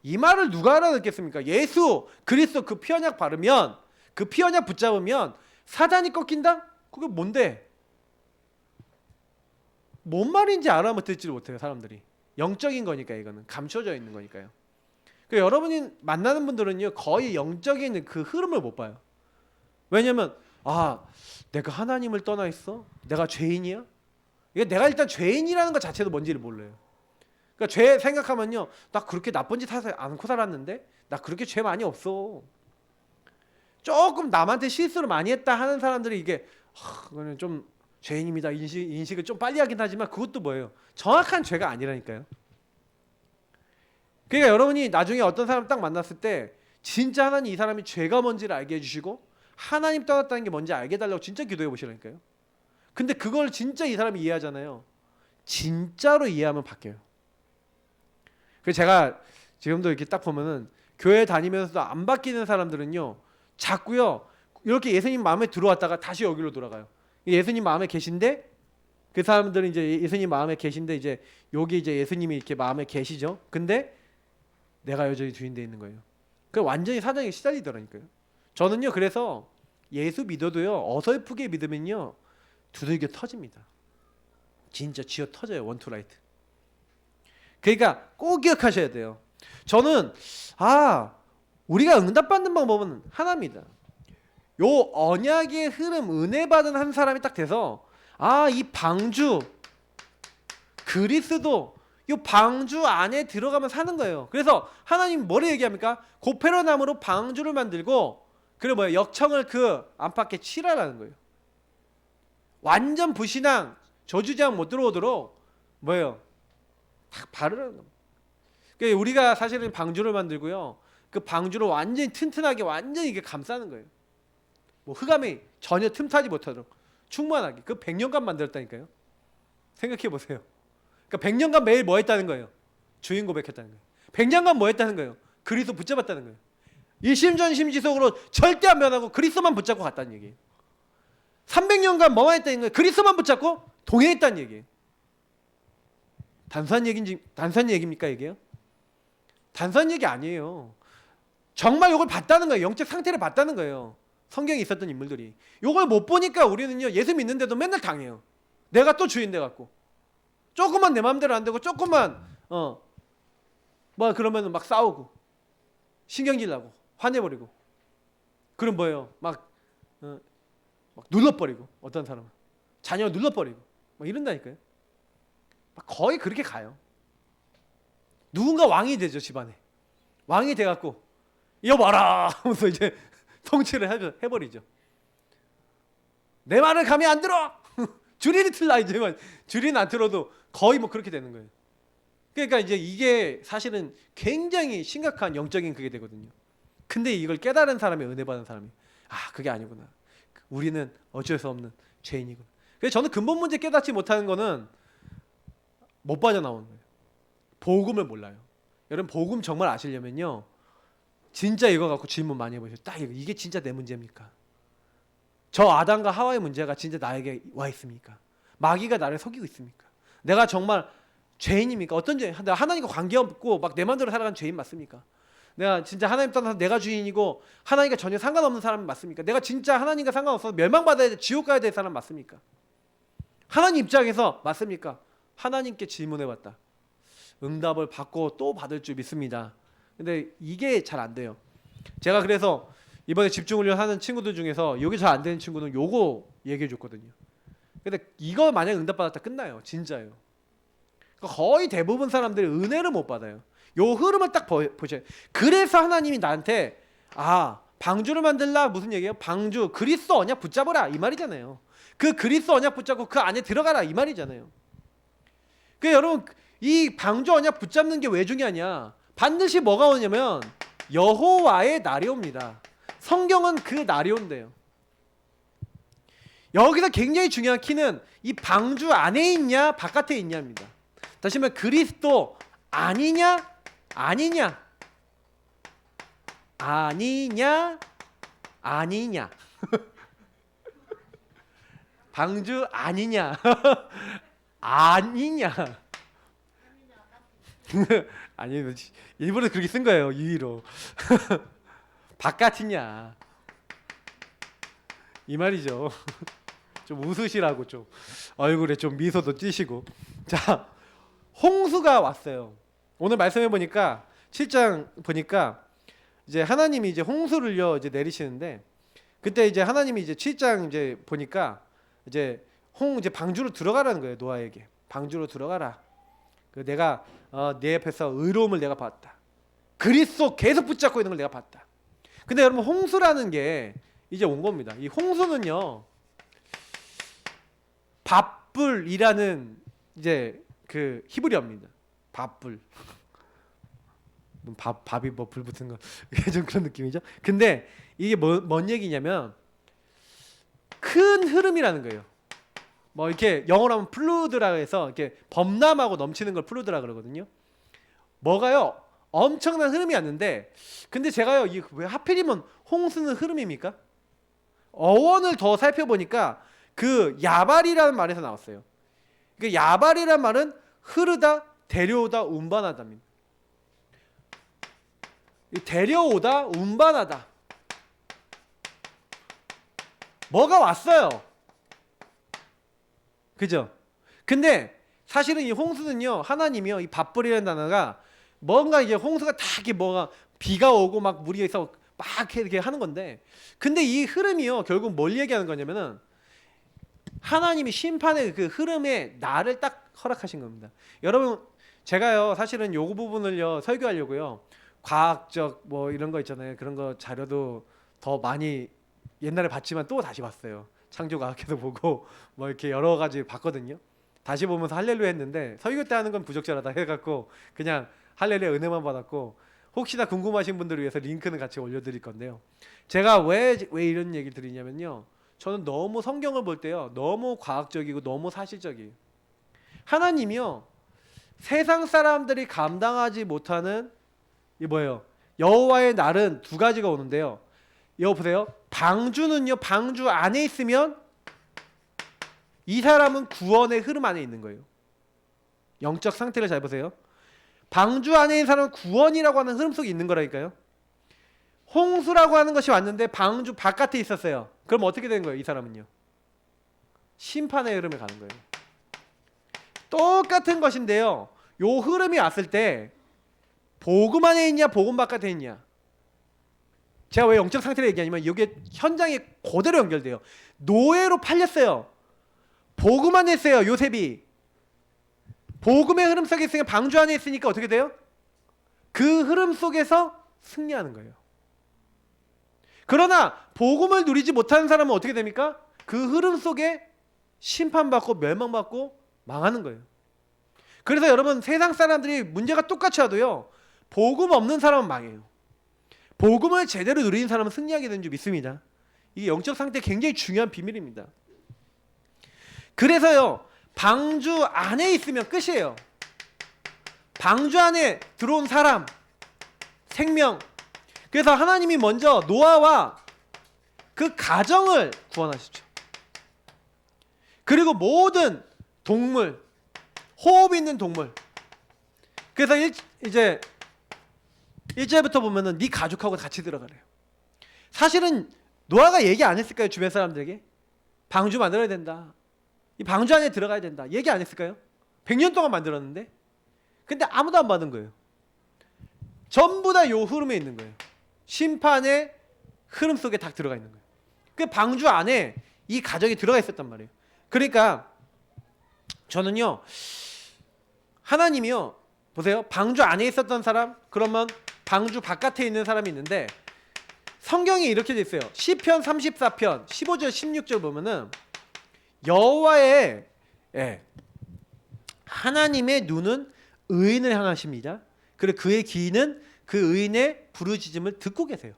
이 말을 누가 알아듣겠습니까? 예수 그리스도 그 피 언약 바르면, 그 피 언약 붙잡으면 사단이 꺾인다? 그게 뭔데? 뭔 말인지 알아듣지를 못해요 사람들이. 영적인 거니까 이거는 감춰져 있는 거니까요. 그러니까 여러분이 만나는 분들은요 거의 영적인 그 흐름을 못 봐요. 왜냐면 내가 하나님을 떠나 있어? 내가 죄인이야? 이게 내가 일단 죄인이라는 것 자체도 뭔지를 몰라요. 그러니까 죄 생각하면요, 나 그렇게 나쁜 짓 하지 않고 살았는데, 나 그렇게 죄 많이 없어. 조금 남한테 실수를 많이 했다 하는 사람들이 이게 그거는 좀 죄인입니다 인식을 좀 빨리 하긴 하지만 그것도 뭐예요? 정확한 죄가 아니라니까요. 그러니까 여러분이 나중에 어떤 사람 딱 만났을 때 진짜 하나님 이 사람이 죄가 뭔지를 알게 해주시고 하나님 떠났다는 게 뭔지 알게 해달라고 진짜 기도해 보시라니까요. 근데 그걸 진짜 이 사람이 이해하잖아요. 진짜로 이해하면 바뀌어요. 그래서 제가 지금도 이렇게 딱 보면은 교회 다니면서도 안 바뀌는 사람들은요, 자꾸요 이렇게 예수님 마음에 들어왔다가 다시 여기로 돌아가요. 예수님 마음에 계신데 그 사람들은 이제 예수님 마음에 계신데 이제 여기 이제 예수님이 이렇게 마음에 계시죠. 근데 내가 여전히 주인돼 있는 거예요. 그 완전히 사장에 시달리더라니까요. 저는요 그래서 예수 믿어도요 어설프게 믿으면요 두들겨 터집니다. 진짜 쥐어 터져요. 원투라이트. 그러니까 꼭 기억하셔야 돼요. 저는 우리가 응답받는 방법은 하나입니다. 요 언약의 흐름, 은혜 받은 한 사람이 딱 돼서 이 방주 그리스도 요 방주 안에 들어가면 사는 거예요. 그래서 하나님 뭐를 얘기합니까? 고페르나무로 방주를 만들고 그리고 뭐예요? 역청을 그 안팎에 칠하라는 거예요. 완전 불신앙 저주제한 못 들어오도록 뭐예요? 딱 바르라는 겁니다. 그러니까 우리가 사실은 방주를 만들고요. 그 방주를 완전히 튼튼하게 완전히 이게 감싸는 거예요. 뭐 흑암이 전혀 틈타지 못하도록 충만하게 그 100년간 만들었다니까요. 생각해 보세요. 그러니까 100년간 매일 뭐 했다는 거예요? 주인 고백했다는 거예요. 100년간 뭐 했다는 거예요? 그리스도 붙잡았다는 거예요. 일심전심지속으로 절대 안 변하고 그리스도만 붙잡고 갔다는 얘기예요. 300년간 뭐만 했다는 거예요? 그리스도만 붙잡고 동행했다는 얘기예요. 단순한 얘기입니까 이게요? 단순한 얘기 아니에요. 정말 이걸 봤다는 거예요. 영적 상태를 봤다는 거예요. 성경에 있었던 인물들이. 이걸 못 보니까 우리는요 예수 믿는데도 맨날 당해요. 내가 또 주인 돼 갖고 조금만 내 마음대로 안 되고 조금만 뭐 그러면 막 싸우고 신경질 나고 화내버리고 그럼 뭐예요? 막 눌러버리고 어떤 사람은 자녀 눌러버리고 막 이런다니까요. 막 거의 그렇게 가요. 누군가 왕이 되죠. 집안에 왕이 돼갖고 여봐라 하면서 이제 통치를 해버리죠. 내 말을 감히 안 들어. 줄이는 틀라 이제 줄이는 안 틀어도 거의 뭐 그렇게 되는 거예요. 그러니까 이제 이게 사실은 굉장히 심각한 영적인 그게 되거든요. 근데 이걸 깨달은 사람이 은혜 받은 사람이 그게 아니구나. 우리는 어쩔 수 없는 죄인이구나. 그래서 저는 근본 문제 깨닫지 못하는 거는 못 빠져나오는 거예요. 복음을 몰라요. 여러분 복음 정말 아시려면요. 진짜 이거 갖고 질문 많이 해보세요. 딱 이게 진짜 내 문제입니까? 저 아담과 하와의 문제가 진짜 나에게 와 있습니까? 마귀가 나를 속이고 있습니까? 내가 정말 죄인입니까? 어떤 죄인? 내가 하나님과 관계없고 막 내 마음대로 살아간 죄인 맞습니까? 내가 진짜 하나님 떠나서 내가 주인이고 하나님과 전혀 상관없는 사람 맞습니까? 내가 진짜 하나님과 상관없어서 멸망받아야 돼, 지옥 가야 될 사람 맞습니까? 하나님 입장에서 맞습니까? 하나님께 질문해봤다. 응답을 받고 또 받을 줄 믿습니다. 근데 이게 잘 안 돼요. 제가 그래서 이번에 집중훈련 하는 친구들 중에서 이게 잘 안 되는 친구는 요거 얘기해 줬거든요. 근데 이거 만약 응답받았다 끝나요. 진짜예요. 거의 대부분 사람들이 은혜를 못 받아요. 요 흐름을 딱 보셔요. 그래서 하나님이 나한테 방주를 만들라 무슨 얘기예요? 방주 그리스도 언약 붙잡으라 이 말이잖아요. 그 그리스도 언약 붙잡고 그 안에 들어가라 이 말이잖아요. 그 여러분 이 방주 언약 붙잡는 게 왜 중요하냐? 반드시 뭐가 오냐면 여호와의 날이 옵니다. 성경은 그 날이 온대요. 여기서 굉장히 중요한 키는 이 방주 안에 있냐 바깥에 있냐입니다. 다시 말해 그리스도 아니냐 아니냐 아니냐 아니냐 방주 아니냐 아니냐 아니 일부러 그렇게 쓴 거예요. 유의로 바깥이냐 이 말이죠. 좀 웃으시라고 좀 얼굴에 좀 미소도 띄시고. 자, 홍수가 왔어요. 오늘 말씀해 보니까 7장 보니까 이제 하나님이 이제 홍수를요 이제 내리시는데 그때 이제 하나님이 이제 7장 이제 보니까 이제 이제 방주로 들어가라는 거예요. 노아에게 방주로 들어가라. 그 내가 내 앞에서 의로움을 내가 봤다. 그리스도 계속 붙잡고 있는 걸 내가 봤다. 근데 여러분 홍수라는 게 이제 온 겁니다. 이 홍수는요 밥불이라는 이제 그 히브리어입니다. 밥불. 밥이 뭐 불 붙은 거 좀 그런 느낌이죠. 근데 이게 뭔 얘기냐면 큰 흐름이라는 거예요. 뭐 이렇게 영어로 하면 플루드라 해서 이렇게 범람하고 넘치는 걸 플루드라 그러거든요. 뭐가요? 엄청난 흐름이 왔는데 근데 제가요 이 왜 하필이면 홍수는 흐름입니까? 어원을 더 살펴보니까 그 야발이라는 말에서 나왔어요. 그 야발이라는 말은 흐르다, 데려오다, 운반하다입니다. 데려오다, 운반하다. 뭐가 왔어요. 그죠? 근데 사실은 이 홍수는요 하나님이요 이 밥벌이라는 단어가 뭔가 이제 홍수가 다 이렇게 뭐가 비가 오고 막 물이 있어 막 이렇게 하는 건데 근데 이 흐름이요 결국 뭘 얘기하는 거냐면은 하나님이 심판의 그 흐름에 나를 딱 허락하신 겁니다. 여러분 제가요 사실은 요 부분을요 설교하려고요 과학적 뭐 이런 거 있잖아요 그런 거 자료도 더 많이 옛날에 봤지만 또 다시 봤어요. 창조과학에서 보고 뭐 이렇게 여러 가지 봤거든요. 다시 보면서 할렐루야 했는데 설교 때 하는 건 부적절하다 해갖고 그냥 할렐루야 은혜만 받았고 혹시나 궁금하신 분들을 위해서 링크는 같이 올려드릴 건데요. 제가 왜 이런 얘기를 드리냐면요. 저는 너무 성경을 볼 때요. 너무 과학적이고 너무 사실적이에요. 하나님이요. 세상 사람들이 감당하지 못하는 이 뭐예요? 여호와의 날은 두 가지가 오는데요. 이거 보세요. 방주는요. 방주 안에 있으면 이 사람은 구원의 흐름 안에 있는 거예요. 영적 상태를 잘 보세요. 방주 안에 있는 사람은 구원이라고 하는 흐름 속에 있는 거라니까요. 홍수라고 하는 것이 왔는데 방주 바깥에 있었어요. 그럼 어떻게 된 거예요? 이 사람은요. 심판의 흐름에 가는 거예요. 똑같은 것인데요. 요 흐름이 왔을 때 복음 안에 있냐 복음 바깥에 있냐. 제가 왜 영적 상태를 얘기하냐면 이게 현장에 그대로 연결돼요. 노예로 팔렸어요. 복음 안에 있어요. 요셉이. 복음의 흐름 속에 있으니까 방주 안에 있으니까 어떻게 돼요? 그 흐름 속에서 승리하는 거예요. 그러나 복음을 누리지 못하는 사람은 어떻게 됩니까? 그 흐름 속에 심판받고 멸망받고 망하는 거예요. 그래서 여러분 세상 사람들이 문제가 똑같이 와도요. 복음 없는 사람은 망해요. 복음을 제대로 누리는 사람은 승리하게 되는 줄 믿습니다. 이게 영적 상태 굉장히 중요한 비밀입니다. 그래서요. 방주 안에 있으면 끝이에요. 방주 안에 들어온 사람, 생명. 그래서 하나님이 먼저 노아와 그 가정을 구원하시죠. 그리고 모든 동물, 호흡 있는 동물. 그래서 이제 1절부터 보면은 네 가족하고 같이 들어가래요. 사실은 노아가 얘기 안 했을까요? 주변 사람들에게? 방주 만들어야 된다. 이 방주 안에 들어가야 된다. 얘기 안 했을까요? 100년 동안 만들었는데. 근데 아무도 안 받은 거예요. 전부 다 요 흐름에 있는 거예요. 심판의 흐름 속에 딱 들어가 있는 거예요. 그 방주 안에 이 가정이 들어가 있었단 말이에요. 그러니까 저는요. 하나님이요. 보세요. 방주 안에 있었던 사람 그러면 방주 바깥에 있는 사람이 있는데 성경이 이렇게 돼 있어요. 시편 34편 15절 16절 보면은 여호와의 하나님의 눈은 의인을 향하십니다. 그리고 그의 귀는 그 의인의 부르짖음을 듣고 계세요.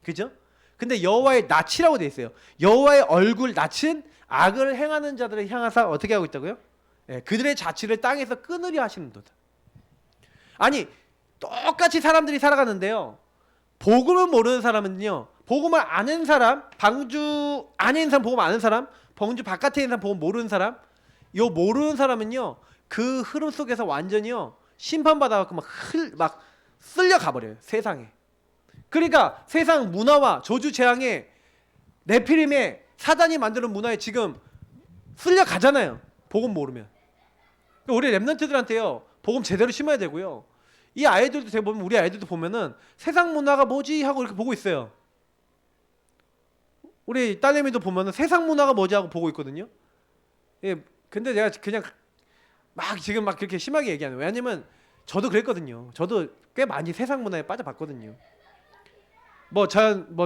그죠? 근데 여호와의 낯이라고 돼 있어요. 여호와의 얼굴 낯은 악을 행하는 자들을 향하사 어떻게 하고 있다고요? 그들의 자취를 땅에서 끊으려 하시는도다. 아니 똑같이 사람들이 살아가는데요. 복음을 모르는 사람은요. 복음을 아는 사람, 방주 안에 있는 사람 복음 아는 사람, 방주 바깥에 있는 사람 복음 모르는 사람, 요 모르는 사람은요. 그 흐름 속에서 완전히요. 심판받아갖고 막 쓸려 가버려요. 세상에. 그러니까 세상 문화와 저주 재앙에 네피림의 사단이 만드는 문화에 지금 쓸려 가잖아요. 복음 모르면. 우리 랩런트들한테요. 복음 제대로 심어야 되고요. 이 아이들도 대부분 우리 아이들도 보면은 세상 문화가 뭐지 하고 이렇게 보고 있어요. 우리 딸내미도 보면은 세상 문화가 뭐지 하고 보고 있거든요. 예, 근데 내가 그냥 막 지금 막 그렇게 심하게 얘기하는. 왜냐면 저도 그랬거든요. 저도 꽤 많이 세상 문화에 빠져봤거든요. 뭐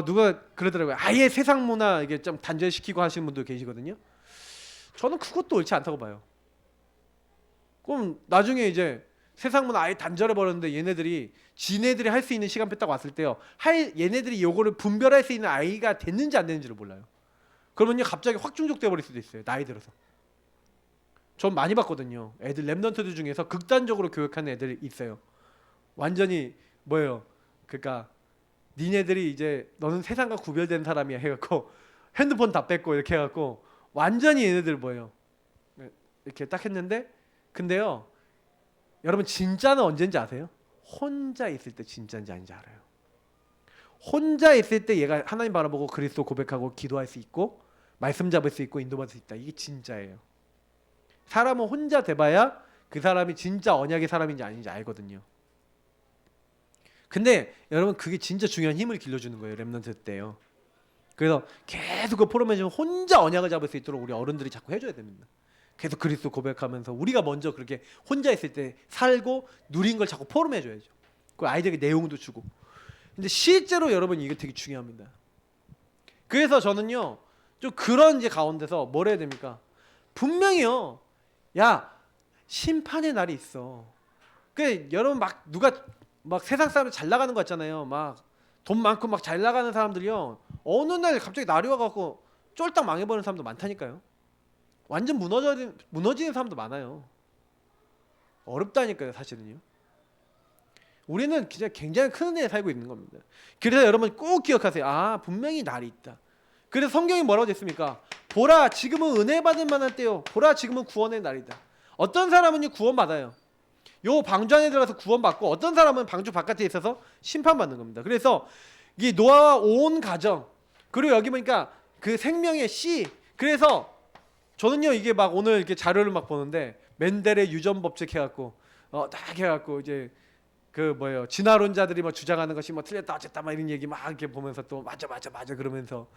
누가 그러더라고요. 아예 세상 문화 이게 좀 단절시키고 하시는 분도 계시거든요. 저는 그것도 옳지 않다고 봐요. 그럼 나중에 이제 세상 문화 아예 단절해 버렸는데 얘네들이 지네들이 할 수 있는 시간표 딱 왔을 때요. 얘네들이 요거를 분별할 수 있는 아이가 됐는지 안 됐는지를 몰라요. 그러면요 갑자기 확 중독돼 버릴 수도 있어요. 나이 들어서. 전 많이 봤거든요. 애들 랩넌트들 중에서 극단적으로 교육하는 애들이 있어요. 완전히 뭐예요? 그러니까 니네들이 이제 너는 세상과 구별된 사람이야 해갖고 핸드폰 다 뺏고 이렇게 해갖고 완전히 얘네들 뭐예요? 이렇게 딱 했는데 근데요 여러분 진짜는 언제인지 아세요? 혼자 있을 때 진짜인지 아닌지 알아요. 혼자 있을 때 얘가 하나님 바라보고 그리스도 고백하고 기도할 수 있고 말씀 잡을 수 있고 인도받을 수 있다. 이게 진짜예요. 사람은 혼자 돼봐야 그 사람이 진짜 언약의 사람인지 아닌지 알거든요. 근데 여러분 그게 진짜 중요한 힘을 길러주는 거예요. 랩넌트 때요. 그래서 계속 그 포럼에 혼자 언약을 잡을 수 있도록 우리 어른들이 자꾸 해줘야 됩니다. 계속 그리스도 고백하면서 우리가 먼저 그렇게 혼자 있을 때 살고 누린 걸 자꾸 포럼해줘야죠. 그 아이들에게 내용도 주고. 근데 실제로 여러분 이게 되게 중요합니다. 그래서 저는요 좀 그런 이제 가운데서 뭘 해야 됩니까? 분명히요. 야 심판의 날이 있어. 그 여러분 막 누가 막 세상 사람 잘 나가는 거 같잖아요. 막 돈 많고 막 잘 나가는 사람들이요. 어느 날 갑자기 날이 와갖고 쫄딱 망해버리는 사람도 많다니까요. 완전 무너지는 사람도 많아요. 어렵다니까요, 사실은요. 우리는 진짜 굉장히 큰 은혜에 살고 있는 겁니다. 그래서 여러분 꼭 기억하세요. 아, 분명히 날이 있다. 그래서 성경이 뭐라고 됐습니까? 보라, 지금은 은혜 받을 만한 때요. 보라, 지금은 구원의 날이다. 어떤 사람은 구원 받아요. 요 방주 안에 들어가서 구원받고 어떤 사람은 방주 바깥에 있어서 심판받는 겁니다. 그래서 이 노아와 온 가정 그리고 여기 보니까 그 생명의 씨 그래서 저는요 이게 막 오늘 이렇게 자료를 막 보는데 맨델의 유전 법칙 해갖고 딱 해갖고 이제 그 뭐예요 진화론자들이 막 주장하는 것이 뭐 틀렸다 어쨌다 막 이런 얘기 막 이렇게 보면서 또 맞아 그러면서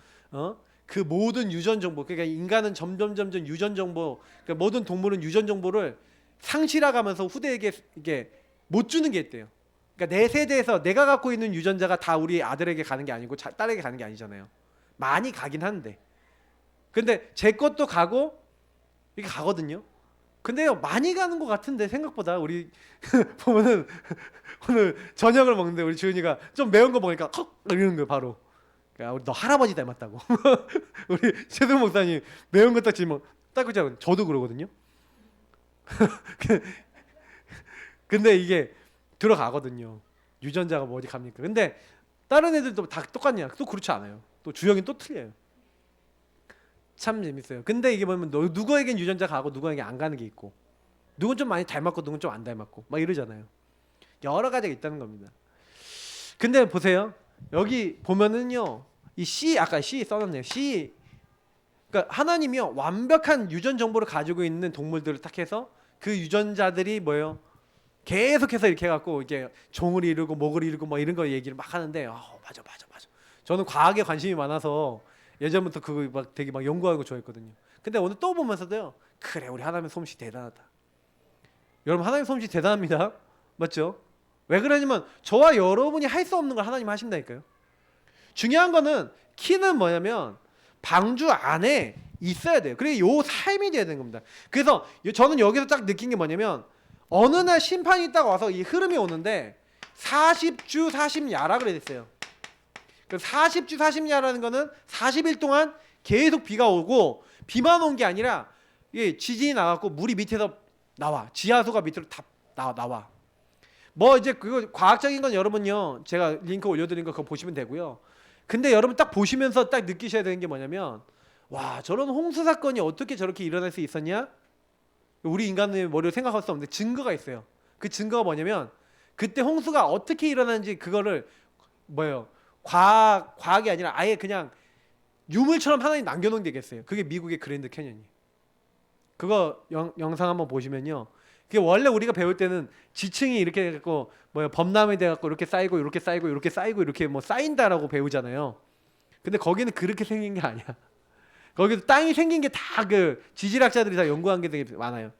그 모든 유전 정보 그러니까 인간은 점점 유전 정보 그러니까 모든 동물은 유전 정보를 상실해가면서 후대에게 이게 못 주는 게 있대요. 그러니까 내 세대에서 내가 갖고 있는 유전자가 다 우리 아들에게 가는 게 아니고 딸에게 가는 게 아니잖아요. 많이 가긴 하는데 근데 제 것도 가고 이게 가거든요. 근데요 많이 가는 것 같은데 생각보다 우리 보면은 오늘 저녁을 먹는데 우리 주은이가 좀 매운 거 먹으니까 헉 이러는 거예요 바로. 그러니까 우리 너 할아버지 닮았다고. 우리 최동 목사님 매운 거 딱 지금 딱 그냥 저도 그러거든요. 근데 이게 들어가거든요. 유전자가 뭐 어디 갑니까? 근데 다른 애들도 다 똑같냐? 또 그렇지 않아요. 또 주형이 또 틀려요. 참 재밌어요. 근데 이게 보면 누구에겐 유전자 가고 누구에게 안 가는 게 있고 누군 좀 많이 닮았고 누군 좀 안 닮았고 막 이러잖아요. 여러 가지가 있다는 겁니다. 근데 보세요. 여기 보면은요. 이 C 아까 C 써놨네요. C 그러니까 하나님이요 완벽한 유전 정보를 가지고 있는 동물들을 딱 해서 그 유전자들이 뭐예요? 계속해서 이렇게 해갖고 이게 종을 이루고 목을 이루고 뭐 이런 거 얘기를 막 하는데 맞아. 저는 과학에 관심이 많아서 예전부터 그거 막 되게 막 연구하는 거 좋아했거든요. 근데 오늘 또 보면서도요 그래 우리 하나님의 솜씨 대단하다. 여러분 하나님의 솜씨 대단합니다. 맞죠? 왜 그러냐면 저와 여러분이 할 수 없는 걸 하나님 하신다니까요. 중요한 거는 키는 뭐냐면 방주 안에 있어야 돼요. 그래 요 삶이 돼야 되는 겁니다. 그래서 저는 여기서 딱 느낀 게 뭐냐면 어느 날 심판이 딱 와서 이 흐름이 오는데 40주 40야라 그랬어요. 그 40주 40야라는 거는 40일 동안 계속 비가 오고 비만 온 게 아니라 이게 지진이 나갖고 물이 밑에서 나와 지하수가 밑으로 다 나와. 뭐 이제 그거 과학적인 건 여러분요 제가 링크 올려드린 거 그거 보시면 되고요. 근데 여러분 딱 보시면서 딱 느끼셔야 되는 게 뭐냐면 와 저런 홍수 사건이 어떻게 저렇게 일어날 수 있었냐? 우리 인간의 머리로 생각할 수 없는데 증거가 있어요. 그 증거가 뭐냐면 그때 홍수가 어떻게 일어나는지 그거를 뭐예요? 과학이 아니라 아예 그냥 유물처럼 하나님 남겨놓은 게 있어요. 그게 미국의 그랜드 캐년이에요. 그거 영상 한번 보시면요. 그게 원래 우리가 배울 때는 지층이 이렇게 해갖고 범람이 돼갖고 이렇게 쌓이고 이렇게 쌓이고 이렇게 쌓이고 이렇게 뭐 쌓인다라고 배우잖아요. 근데 거기는 그렇게 생긴 게 아니야. 거기도 땅이 생긴 게 다 그 지질학자들이 다 연구한 게 되게 많아요.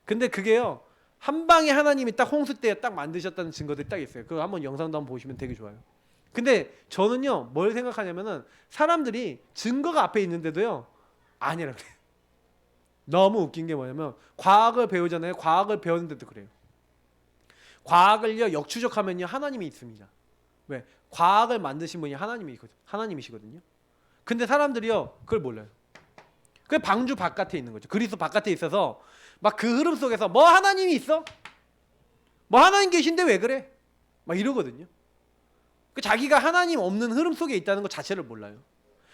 근데 그게요 한 방에 하나님이 딱 홍수 때 딱 만드셨다는 증거들이 딱 있어요. 그거 한번 영상도 한번 보시면 되게 좋아요. 근데 저는요 뭘 생각하냐면은 사람들이 증거가 앞에 있는데도요 아니라 그래요. 너무 웃긴 게 뭐냐면 과학을 배우잖아요. 과학을 배우는데도 그래요. 과학을요 역추적하면요 하나님이 있습니다. 왜? 과학을 만드신 분이 하나님이시거든요. 근데 사람들이요 그걸 몰라요. 그 방주 바깥에 있는 거죠. 그리스도 바깥에 있어서 막 그 흐름 속에서 뭐 하나님이 있어? 뭐 하나님 계신데 왜 그래? 막 이러거든요. 그 자기가 하나님 없는 흐름 속에 있다는 것 자체를 몰라요.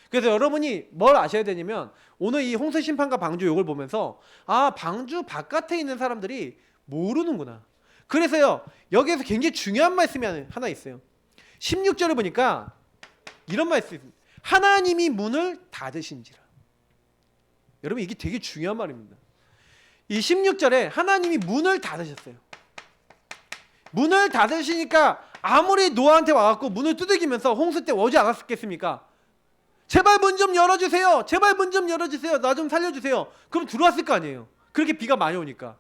그래서 여러분이 뭘 아셔야 되냐면 오늘 이 홍수 심판과 방주 욕을 보면서 아 방주 바깥에 있는 사람들이 모르는구나. 그래서요 여기에서 굉장히 중요한 말씀이 하나 있어요. 16절을 보니까 이런 말씀이 있습니다. 하나님이 문을 닫으신지라. 여러분 이게 되게 중요한 말입니다. 이 16절에 하나님이 문을 닫으셨어요. 문을 닫으시니까 아무리 노아한테 와갖고 문을 두들기면서 홍수 때 오지 않았겠습니까? 제발 문 좀 열어주세요. 제발 문 좀 열어주세요. 나 좀 살려주세요. 그럼 들어왔을 거 아니에요. 그렇게 비가 많이 오니까.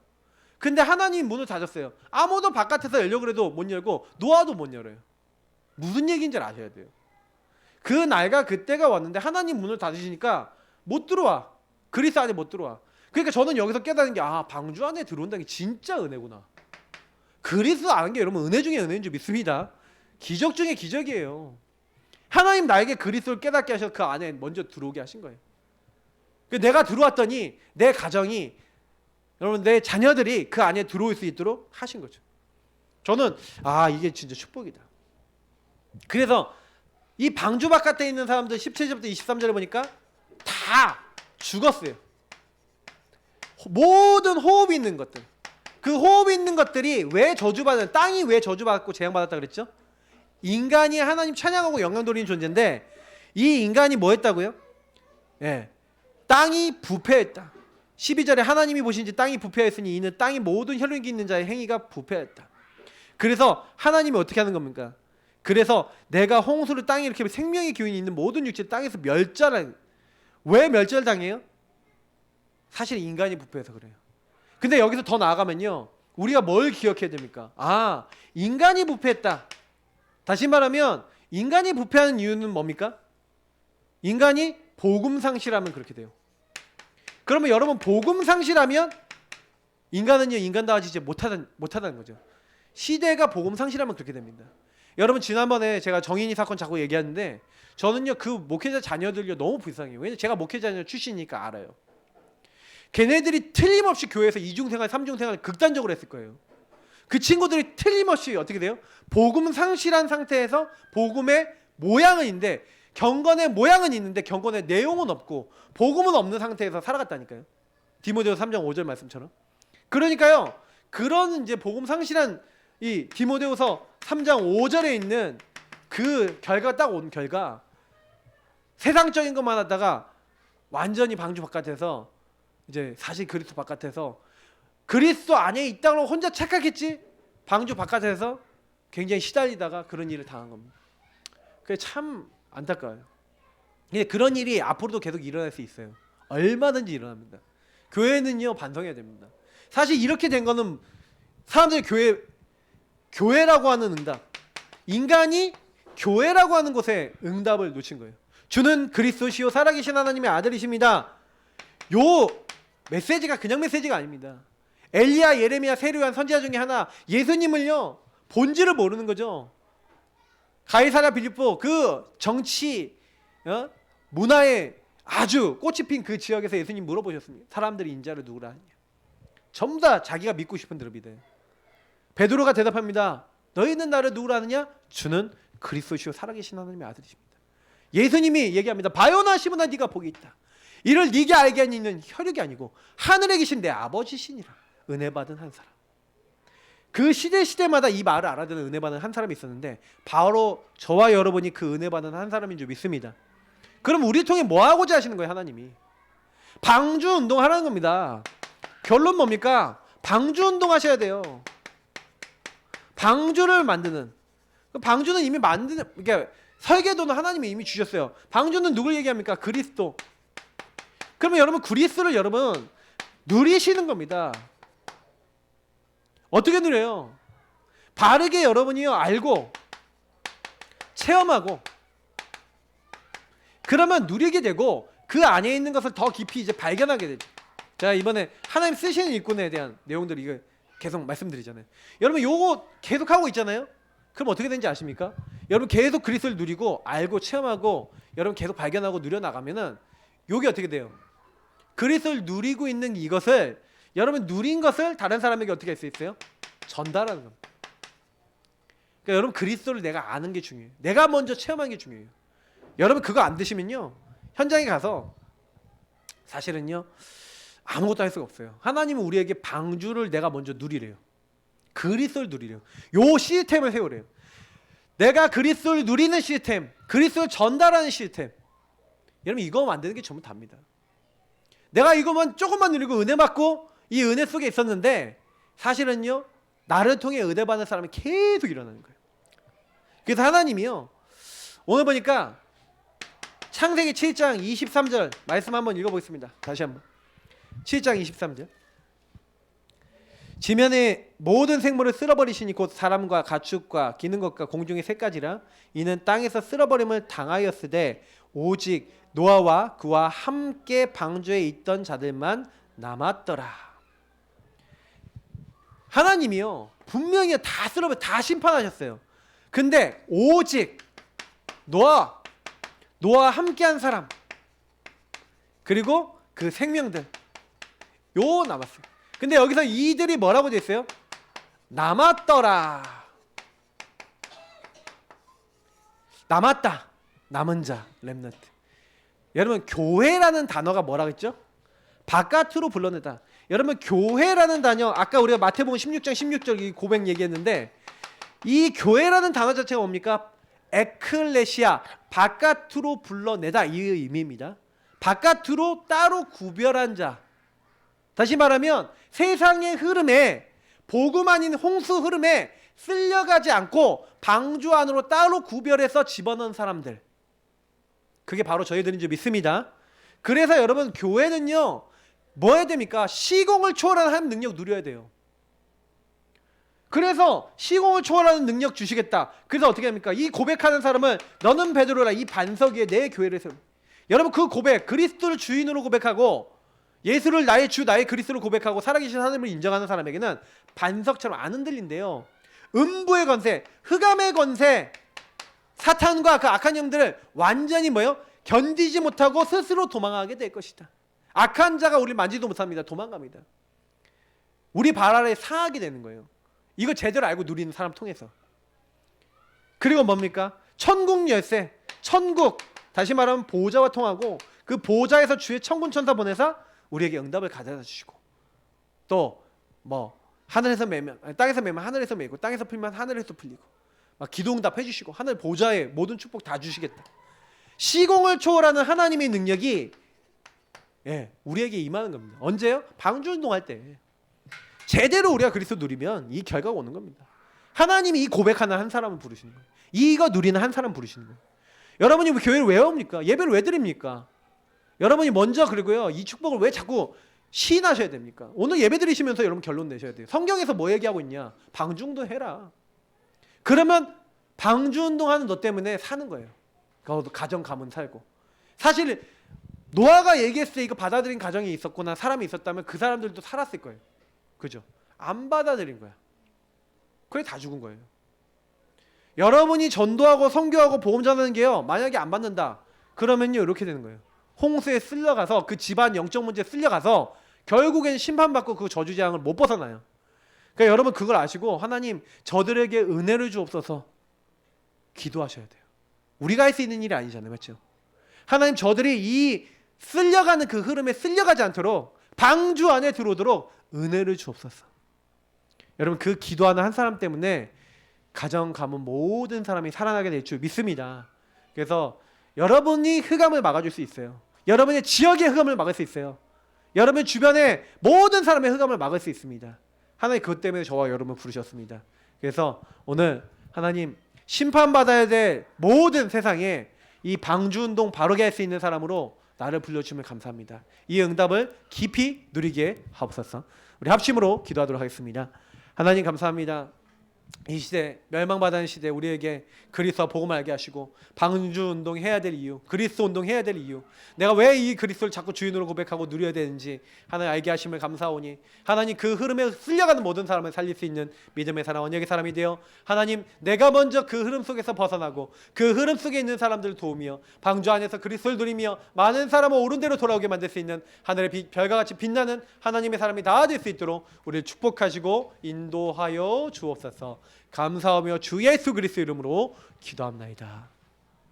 근데 하나님이 문을 닫았어요. 아무도 바깥에서 열려고 해도 못 열고 노아도 못 열어요. 무슨 얘기인지 아셔야 돼요. 그 날과 그때가 왔는데 하나님 문을 닫으시니까 못 들어와. 그리스 안에 못 들어와. 그러니까 저는 여기서 깨닫는 게 아 방주 안에 들어온다는 게 진짜 은혜구나. 그리스 아는 게 여러분 은혜 중에 은혜인 줄 믿습니다. 기적 중에 기적이에요. 하나님 나에게 그리스도를 깨닫게 하셔서 그 안에 먼저 들어오게 하신 거예요. 내가 들어왔더니 내 가정이 여러분 내 자녀들이 그 안에 들어올 수 있도록 하신 거죠. 저는 아 이게 진짜 축복이다. 그래서 이 방주 바깥에 있는 사람들 17절부터 23절에 보니까 다 죽었어요. 모든 호흡이 있는 것들. 그 호흡이 있는 것들이 왜 저주받은 땅이 왜 저주받고 재앙받았다 그랬죠? 인간이 하나님 찬양하고 영광 돌리는 존재인데 이 인간이 뭐 했다고요? 예. 땅이 부패했다. 12절에 하나님이 보신지 땅이 부패했으니 이는 땅이 모든 혈육이 있는 자의 행위가 부패했다. 그래서 하나님이 어떻게 하는 겁니까? 그래서 내가 홍수를 땅에 이렇게 생명의 기운이 있는 모든 육체를 땅에서 멸절을 왜 멸절당해요? 사실 인간이 부패해서 그래요. 근데 여기서 더 나아가면요. 우리가 뭘 기억해야 됩니까? 아, 인간이 부패했다. 다시 말하면 인간이 부패하는 이유는 뭡니까? 인간이 복음 상실하면 그렇게 돼요. 그러면 여러분 복음 상실하면 인간은요 인간다워지지 못하다는 거죠. 시대가 복음 상실하면 그렇게 됩니다. 여러분 지난번에 제가 정인이 사건 자꾸 얘기하는데 저는요 그 목회자 자녀들요 너무 불쌍해요. 왜냐면 제가 목회자 자녀 출신이니까 알아요. 걔네들이 틀림없이 교회에서 이중생활, 삼중생활 극단적으로 했을 거예요. 그 친구들이 틀림없이 어떻게 돼요? 복음 상실한 상태에서 복음의 모양은 있는데 경건의 모양은 있는데 경건의 내용은 없고 복음은 없는 상태에서 살아갔다니까요. 디모데후서 3장 5절 말씀처럼. 그러니까요. 그런 이제 복음 상실한 이 디모데후서 3장 5절에 있는 그 결과가 딱 온 결과 세상적인 것만 하다가 완전히 방주 바깥에서 이제 사실 그리스도 바깥에서 그리스도 안에 있다고 혼자 착각했지 방주 바깥에서 굉장히 시달리다가 그런 일을 당한 겁니다. 그게 참 안타까워요. 근데 그런 일이 앞으로도 계속 일어날 수 있어요. 얼마든지 일어납니다. 교회는요 반성해야 됩니다. 사실 이렇게 된 거는 사람들이 교회라고 하는 응답, 인간이 교회라고 하는 것에 응답을 놓친 거예요. 주는 그리스도시요 살아계신 하나님의 아들이십니다. 요 메시지가 그냥 메시지가 아닙니다. 엘리야, 예레미야, 세례요한 선지자 중에 하나 예수님을요 본질을 모르는 거죠. 가이사랴 빌립보 그 정치 문화에 아주 꽃이 핀 그 지역에서 예수님 물어보셨습니다. 사람들이 인자를 누구라 하냐. 전부 다 자기가 믿고 싶은 대로 믿어요. 베드로가 대답합니다. 너희는 나를 누구라 하느냐? 주는 그리스도시요 살아계신 하나님의 아들이십니다. 예수님이 얘기합니다. 바요나 시므나 네가 복이 있다. 이를 네게 알게 하는 이는 혈육이 아니고 하늘에 계신 내 아버지시니라. 은혜 받은 한 사람. 그 시대마다 이 말을 알아듣는 은혜 받은 한 사람이 있었는데 바로 저와 여러분이 그 은혜 받은 한 사람인 줄 믿습니다. 그럼 우리 통해 뭐 하고자 하시는 거예요? 하나님이 방주 운동하라는 겁니다. 결론 뭡니까? 방주 운동하셔야 돼요. 방주를 만드는, 방주는 이미 만드는, 그러니까 설계도는 하나님이 이미 주셨어요. 방주는 누굴 얘기합니까? 그리스도. 그러면 여러분 그리스도를 여러분 누리시는 겁니다. 어떻게 누려요? 바르게 여러분이요 알고 체험하고 그러면 누리게 되고 그 안에 있는 것을 더 깊이 이제 발견하게 되죠. 제가 이번에 하나님 쓰시는 일꾼에 대한 내용들 이거 계속 말씀드리잖아요. 여러분 요거 계속 하고 있잖아요. 그럼 어떻게 되는지 아십니까? 여러분 계속 그리스도를 누리고 알고 체험하고 여러분 계속 발견하고 누려나가면은 요게 어떻게 돼요? 그리스도를 누리고 있는 이것을 여러분 누린 것을 다른 사람에게 어떻게 할 수 있어요? 전달하는 겁니다. 그러니까 여러분 그리스도를 내가 아는 게 중요해요. 내가 먼저 체험하는 게 중요해요. 여러분 그거 안 되시면요 현장에 가서 사실은요 아무것도 할 수가 없어요. 하나님은 우리에게 방주를 내가 먼저 누리래요. 그리스도를 누리래요. 요 시스템을 세우래요. 내가 그리스도를 누리는 시스템, 그리스도를 전달하는 시스템. 여러분 이거 만드는 게 전부 답니다. 내가 이것만 조금만 누리고 은혜 받고 이 은혜 속에 있었는데 사실은요 나를 통해 은혜 받는 사람이 계속 일어나는 거예요. 그래서 하나님이요 오늘 보니까 창세기 7장 23절 말씀 한번 읽어보겠습니다. 다시 한번 7장 23절 지면의 모든 생물을 쓸어버리시니 곧 사람과 가축과 기는 것과 공중의 새까지라 이는 땅에서 쓸어버림을 당하였으되 오직 노아와 그와 함께 방주에 있던 자들만 남았더라. 하나님이요 분명히 다 쓸어버려 다 심판하셨어요. 근데 오직 노아와 함께한 사람 그리고 그 생명들 요 남았어요. 근데 여기서 이들이 뭐라고 돼 있어요? 남았더라. 남았다. 남은 자 렘넌트. 여러분 교회라는 단어가 뭐라고 했죠? 바깥으로 불러내다. 여러분 교회라는 단어 아까 우리가 마태복음 16장 16절 이 고백 얘기했는데 이 교회라는 단어 자체가 뭡니까? 에클레시아 바깥으로 불러내다 이 의미입니다. 바깥으로 따로 구별한 자. 다시 말하면 세상의 흐름에 복음 아닌 홍수 흐름에 쓸려가지 않고 방주 안으로 따로 구별해서 집어넣은 사람들. 그게 바로 저희들인 줄 믿습니다. 그래서 여러분 교회는요 뭐 해야 됩니까? 시공을 초월하는 하나님 능력 누려야 돼요. 그래서 시공을 초월하는 능력 주시겠다. 그래서 어떻게 합니까? 이 고백하는 사람은 너는 베드로라 이 반석 위에 내 교회를 세우. 여러분 그 고백 그리스도를 주인으로 고백하고 예수를 나의 주 나의 그리스도를 고백하고 살아계신 하나님을 인정하는 사람에게는 반석처럼 안 흔들린대요. 음부의 권세, 흑암의 권세, 사탄과 그 악한 영들을 완전히 뭐요? 견디지 못하고 스스로 도망하게 될 것이다. 악한 자가 우리를 만지도 못합니다. 도망갑니다. 우리 발 아래 상하게 되는 거예요. 이거 제대로 알고 누리는 사람 통해서. 그리고 뭡니까? 천국 열쇠, 천국 다시 말하면 보좌와 통하고 그 보좌에서 주의 천군 천사 보내서 우리에게 응답을 가져다 주시고 또 뭐 하늘에서 매면 땅에서 매면 하늘에서 매고 땅에서 풀면 하늘에서 풀리고 막 기도 응답 해주시고 하늘 보좌에 모든 축복 다 주시겠다. 시공을 초월하는 하나님의 능력이 우리에게 임하는 겁니다. 언제요? 방주 운동할 때 제대로 우리가 그리스도 누리면 이 결과가 오는 겁니다. 하나님이 이 고백하는 한 사람을 부르시는 거예요. 이거 누리는 한 사람 부르시는 거예요. 여러분이 교회를 왜 옵니까? 예배를 왜 드립니까? 여러분이 먼저 그리고요 이 축복을 왜 자꾸 시인하셔야 됩니까? 오늘 예배 드리시면서 여러분 결론 내셔야 돼요. 성경에서 뭐 얘기하고 있냐? 방주운동 해라. 그러면 방주운동하는 너 때문에 사는 거예요. 가정 가문 살고. 사실 노아가 얘기했을 때 이거 받아들인 가정이 있었거나 사람이 있었다면 그 사람들도 살았을 거예요. 그죠? 안 받아들인 거야. 그래 다 죽은 거예요. 여러분이 전도하고 선교하고 복음 전하는 게요 만약에 안 받는다 그러면요 이렇게 되는 거예요. 홍수에 쓸려가서 그 집안 영적 문제에 쓸려가서 결국엔 심판받고 그 저주재앙을 못 벗어나요. 그러니까 여러분 그걸 아시고 하나님 저들에게 은혜를 주옵소서 기도하셔야 돼요. 우리가 할 수 있는 일이 아니잖아요. 맞죠? 하나님 저들이 이 쓸려가는 그 흐름에 쓸려가지 않도록 방주 안에 들어오도록 은혜를 주옵소서. 여러분 그 기도하는 한 사람 때문에 가정 가문 모든 사람이 살아나게 될 줄 믿습니다. 그래서 여러분이 흑암을 막아줄 수 있어요. 여러분의 지역의 흑암을 막을 수 있어요. 여러분 주변의 모든 사람의 흑암을 막을 수 있습니다. 하나님 그것 때문에 저와 여러분을 부르셨습니다. 그래서 오늘 하나님 심판받아야 될 모든 세상에 이 방주운동 바르게 할 수 있는 사람으로 나를 불러주시면 감사합니다. 이 응답을 깊이 누리게 하옵소서. 우리 합심으로 기도하도록 하겠습니다. 하나님 감사합니다. 이 시대, 멸망받는 시대 우리에게 그리스도 복음을 알게 하시고 방주 운동 해야 될 이유, 그리스도 운동 해야 될 이유, 내가 왜 이 그리스도를 자꾸 주인으로 고백하고 누려야 되는지 하나님 알게 하심을 감사하오니 하나님 그 흐름에 쓸려가는 모든 사람을 살릴 수 있는 믿음의 사람, 언약의 사람이 되어 하나님 내가 먼저 그 흐름 속에서 벗어나고 그 흐름 속에 있는 사람들을 도우며 방주 안에서 그리스도를 누리며 많은 사람을 옳은 대로 돌아오게 만들 수 있는 하늘의 별과 같이 빛나는 하나님의 사람이 다 될 수 있도록 우리를 축복하시고 인도하여 주옵소서. 감사하며 주 예수 그리스도 이름으로 기도합나이다.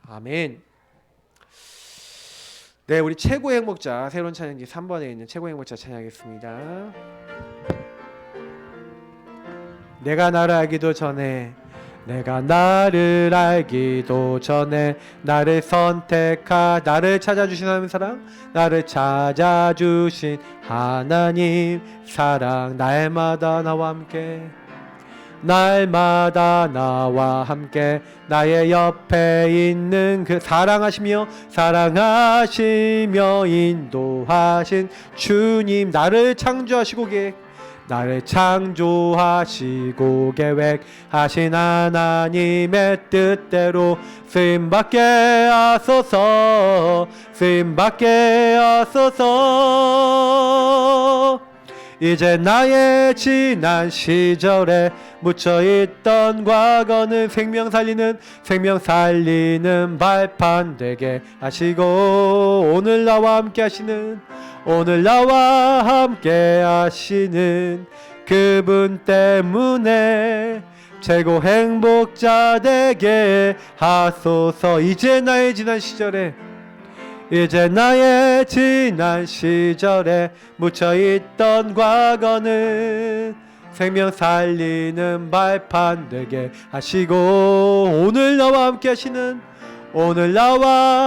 아멘. 네, 우리 최고의 행복자 새로운 찬양지 3번에 있는 최고의 행복자 찬양하겠습니다. 내가 나를 알기도 전에, 내가 나를 알기도 전에 나를 선택하, 나를 찾아주신 하나님 사랑, 나를 찾아주신 하나님 사랑, 날마다 나와 함께, 날마다 나와 함께 나의 옆에 있는 그 사랑하시며 인도하신 주님, 나를 창조하시고 계획하신 하나님의 뜻대로 쓰임받게 하소서. 이제 나의 지난 시절에 묻혀있던 과거는 생명 살리는 발판 되게 하시고 오늘 나와 함께 하시는 그분 때문에 최고 행복자 되게 하소서. 이제 나의 지난 시절에 묻혀있던 과거는 생명 살리는 발판 되게 하시고 오늘 나와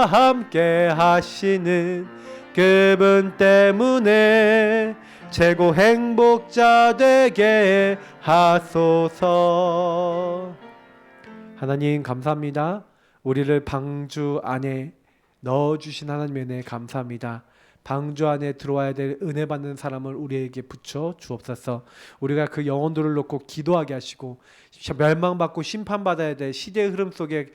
함께 하시는 그분 때문에 최고 행복자 되게 하소서. 하나님 감사합니다. 우리를 방주 안에 넣어주신 하나님의 은혜 감사합니다. 방주 안에 들어와야 될 은혜 받는 사람을 우리에게 붙여 주옵소서. 우리가 그 영혼들을 놓고 기도하게 하시고 멸망받고 심판받아야 될 시대의 흐름 속에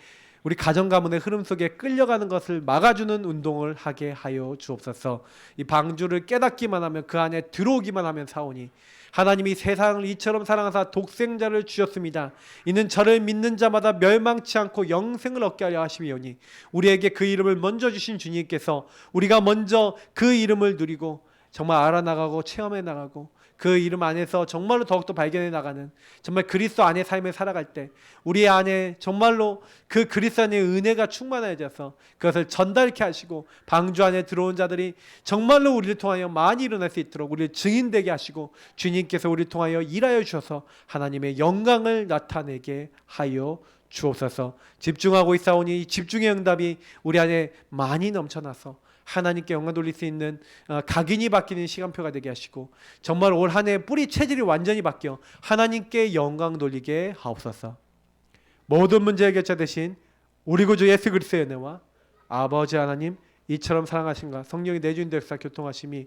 우리 가정 가문의 흐름 속에 끌려가는 것을 막아주는 운동을 하게 하여 주옵소서. 이 방주를 깨닫기만 하면, 그 안에 들어오기만 하면 사오니 하나님이 세상을 이처럼 사랑하사 독생자를 주셨습니다. 이는 저를 믿는 자마다 멸망치 않고 영생을 얻게 하려 하심이오니 우리에게 그 이름을 먼저 주신 주님께서 우리가 먼저 그 이름을 누리고 정말 알아나가고 체험해 나가고 그 이름 안에서 정말로 더욱더 발견해 나가는 정말 그리스도 안의 삶을 살아갈 때 우리 안에 정말로 그 그리스도 안의 은혜가 충만해져서 그것을 전달케 하시고 방주 안에 들어온 자들이 정말로 우리를 통하여 많이 일어날 수 있도록 우리를 증인되게 하시고 주님께서 우리를 통하여 일하여 주셔서 하나님의 영광을 나타내게 하여 주옵소서. 집중하고 있사오니 이 집중의 응답이 우리 안에 많이 넘쳐나서 하나님께 영광 돌릴 수 있는 각인이 바뀌는 시간표가 되게 하시고 정말 올 한 해 뿌리 체질이 완전히 바뀌어 하나님께 영광 돌리게 하옵소서. 모든 문제 해결자 되신 우리 구주 예수 그리스도의 은혜와 아버지 하나님 이처럼 사랑하신가 성령이 내주인 역사 교통하심이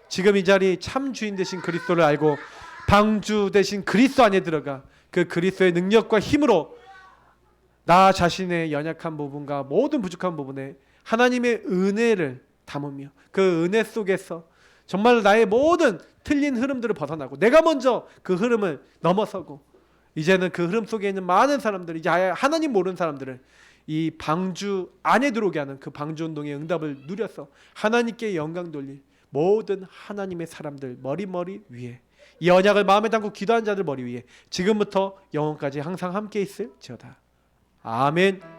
지금 이 자리 참 주인 되신 그리스도를 알고 방주 되신 그리스도 안에 들어가 그 그리스도의 능력과 힘으로 나 자신의 연약한 부분과 모든 부족한 부분에 하나님의 은혜를 담으며 그 은혜 속에서 정말 나의 모든 틀린 흐름들을 벗어나고 내가 먼저 그 흐름을 넘어서고 이제는 그 흐름 속에 있는 많은 사람들, 이제 아예 하나님 모르는 사람들을 이 방주 안에 들어오게 하는 그 방주 운동의 응답을 누려서 하나님께 영광 돌릴 모든 하나님의 사람들 머리 위에 이 언약을 마음에 담고 기도한 자들 머리 위에 지금부터 영원까지 항상 함께 있을지어다. 아멘.